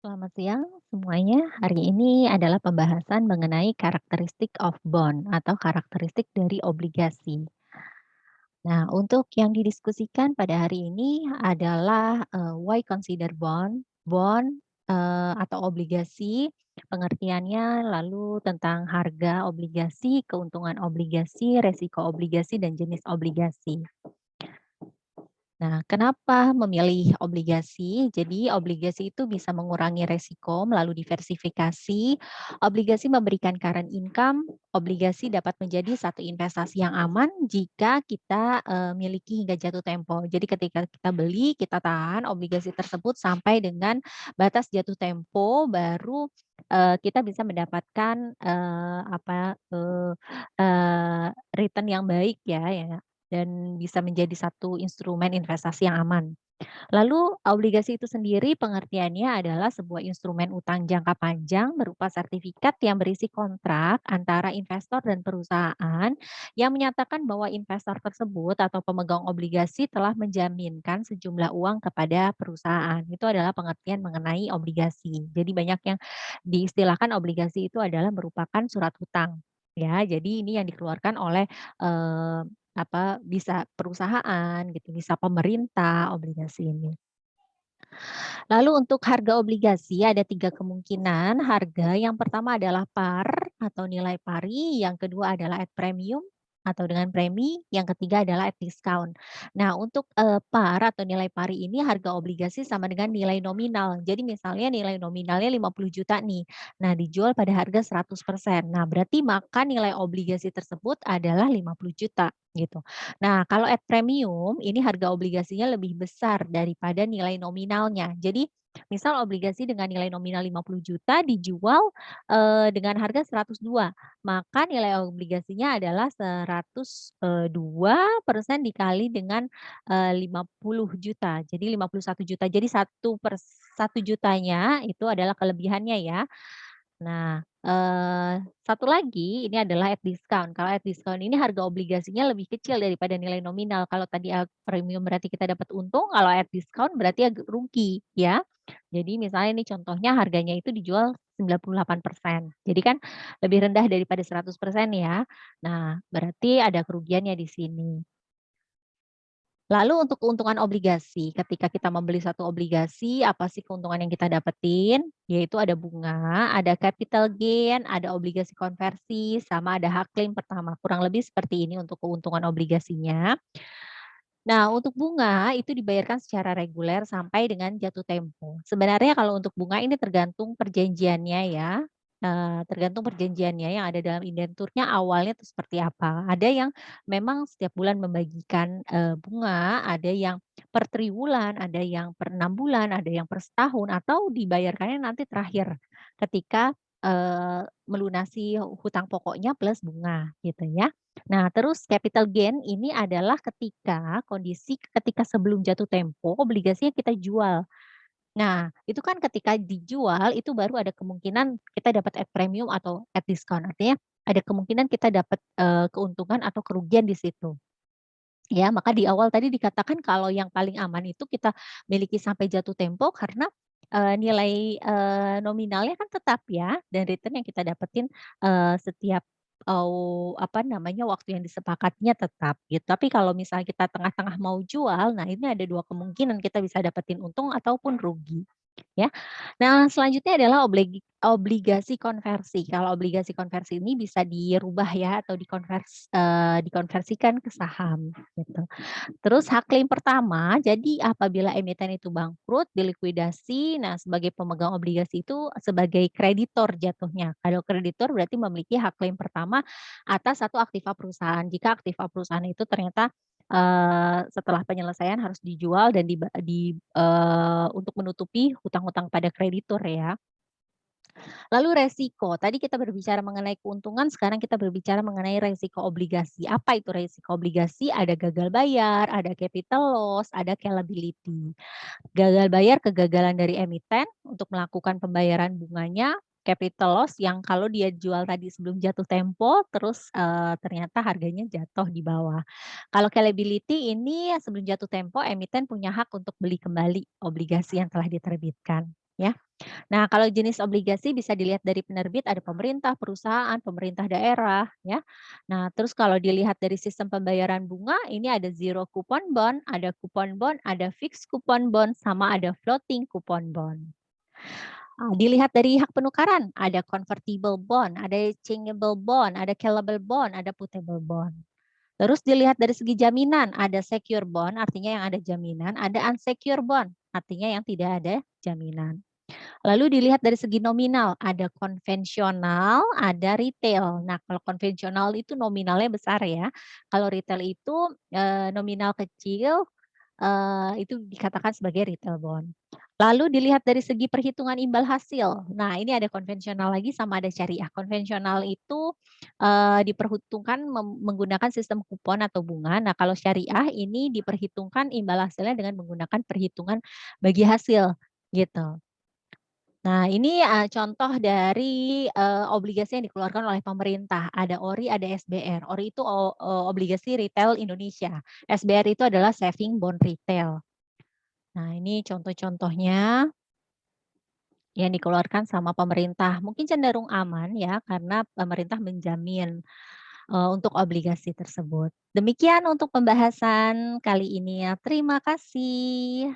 Selamat siang semuanya. Hari ini adalah pembahasan mengenai karakteristik of bond atau karakteristik dari obligasi. Nah, untuk yang didiskusikan pada hari ini adalah why consider bond, atau obligasi, pengertiannya, lalu tentang harga obligasi, keuntungan obligasi, resiko obligasi, dan jenis obligasi. Nah, kenapa memilih obligasi? Jadi, obligasi itu bisa mengurangi resiko melalui diversifikasi. Obligasi memberikan current income. Obligasi dapat menjadi satu investasi yang aman jika kita miliki hingga jatuh tempo. Jadi, ketika kita beli, kita tahan obligasi tersebut sampai dengan batas jatuh tempo, baru kita bisa mendapatkan return yang baik ya, dan bisa menjadi satu instrumen investasi yang aman. Lalu obligasi itu sendiri pengertiannya adalah sebuah instrumen utang jangka panjang berupa sertifikat yang berisi kontrak antara investor dan perusahaan yang menyatakan bahwa investor tersebut atau pemegang obligasi telah menjaminkan sejumlah uang kepada perusahaan. Itu adalah pengertian mengenai obligasi. Jadi banyak yang diistilahkan obligasi itu adalah merupakan surat hutang. Ya, jadi ini yang dikeluarkan oleh eh, bisa perusahaan gitu, bisa pemerintah obligasi ini. Lalu untuk harga obligasi ada 3 kemungkinan harga, yang pertama adalah par atau nilai pari, yang kedua adalah at premium atau dengan premi, yang ketiga adalah at discount. Nah untuk, par atau nilai pari ini harga obligasi sama dengan nilai nominal. Jadi misalnya nilai nominalnya 50 juta nih, nah dijual pada harga 100%. Nah berarti maka nilai obligasi tersebut adalah 50 juta gitu. Nah, kalau at premium ini harga obligasinya lebih besar daripada nilai nominalnya. Jadi, misal obligasi dengan nilai nominal 50 juta dijual, dengan harga 102, maka nilai obligasinya adalah 102% dikali dengan, 50 juta, jadi 51 juta. Jadi 1 per 1 jutanya itu adalah kelebihannya ya. Nah, satu lagi ini adalah at discount. Kalau at discount ini harga obligasinya lebih kecil daripada nilai nominal. Kalau tadi at premium berarti kita dapat untung, kalau at discount berarti rugi ya. Jadi misalnya ini contohnya harganya itu dijual 98%. Jadi kan lebih rendah daripada 100% ya. Nah, berarti ada kerugiannya di sini. Lalu untuk keuntungan obligasi, ketika kita membeli satu obligasi, apa sih keuntungan yang kita dapetin? Yaitu ada bunga, ada capital gain, ada obligasi konversi, sama ada hak claim pertama. Kurang lebih seperti ini untuk keuntungan obligasinya. Nah, untuk bunga itu dibayarkan secara reguler sampai dengan jatuh tempo. Sebenarnya kalau untuk bunga ini tergantung perjanjiannya ya, tergantung perjanjiannya yang ada dalam indenturnya awalnya itu seperti apa. Ada yang memang setiap bulan membagikan, bunga, ada yang per triwulan, ada yang per 6 bulan, ada yang per setahun, atau dibayarkannya nanti terakhir ketika, melunasi hutang pokoknya plus bunga gitu ya. Nah, terus capital gain ini adalah ketika sebelum jatuh tempo obligasinya kita jual. Nah, itu kan ketika dijual itu baru ada kemungkinan kita dapat at premium atau at discount. Artinya ada kemungkinan kita dapat, keuntungan atau kerugian di situ. Ya, maka di awal tadi dikatakan kalau yang paling aman itu kita miliki sampai jatuh tempo karena, nilai, nominalnya kan tetap ya dan return yang kita dapetin, setiap, waktu yang disepakatinya tetap gitu. Tapi kalau misalnya kita tengah-tengah mau jual, nah ini ada 2 kemungkinan kita bisa dapetin untung ataupun rugi, ya. Nah, selanjutnya adalah obligasi konversi. Kalau obligasi konversi ini bisa dirubah ya atau dikonversikan ke saham gitu. Terus hak klaim pertama, jadi apabila emiten itu bangkrut, dilikuidasi, nah sebagai pemegang obligasi itu sebagai kreditor jatuhnya. Kalau kreditor berarti memiliki hak klaim pertama atas satu aktiva perusahaan. Jika aktiva perusahaan itu ternyata, setelah penyelesaian harus dijual dan untuk menutupi hutang-hutang pada kreditur ya. Lalu resiko, tadi kita berbicara mengenai keuntungan, sekarang kita berbicara mengenai resiko obligasi. Apa itu resiko obligasi? Ada gagal bayar, ada capital loss, ada callability. Gagal bayar, kegagalan dari emiten untuk melakukan pembayaran bunganya, capital loss yang kalau dia jual tadi sebelum jatuh tempo, terus ternyata harganya jatuh di bawah. Kalau callability ini sebelum jatuh tempo emiten punya hak untuk beli kembali obligasi yang telah diterbitkan. ya. Nah, kalau jenis obligasi bisa dilihat dari penerbit ada pemerintah, perusahaan, pemerintah daerah, ya. Nah, terus kalau dilihat dari sistem pembayaran bunga, ini ada zero coupon bond, ada fixed coupon bond, sama ada floating coupon bond. Dilihat dari hak penukaran, ada convertible bond, ada exchangeable bond, ada callable bond, ada puttable bond. Terus dilihat dari segi jaminan, ada secure bond, artinya yang ada jaminan, ada unsecure bond, artinya yang tidak ada jaminan. Lalu dilihat dari segi nominal, ada konvensional, ada retail. Nah, kalau konvensional itu nominalnya besar ya. Kalau retail itu nominal kecil, itu dikatakan sebagai retail bond. Lalu dilihat dari segi perhitungan imbal hasil. Nah, ini ada konvensional lagi sama ada syariah. Konvensional itu diperhitungkan menggunakan sistem kupon atau bunga. Nah, kalau syariah ini diperhitungkan imbal hasilnya dengan menggunakan perhitungan bagi hasil gitu. Nah, ini, contoh dari, obligasi yang dikeluarkan oleh pemerintah. Ada ORI, ada SBR. ORI itu obligasi retail Indonesia. SBR itu adalah saving bond retail. Nah, ini contoh-contohnya yang dikeluarkan sama pemerintah. Mungkin cenderung aman ya, karena pemerintah menjamin, untuk obligasi tersebut. Demikian untuk pembahasan kali ini ya. Terima kasih.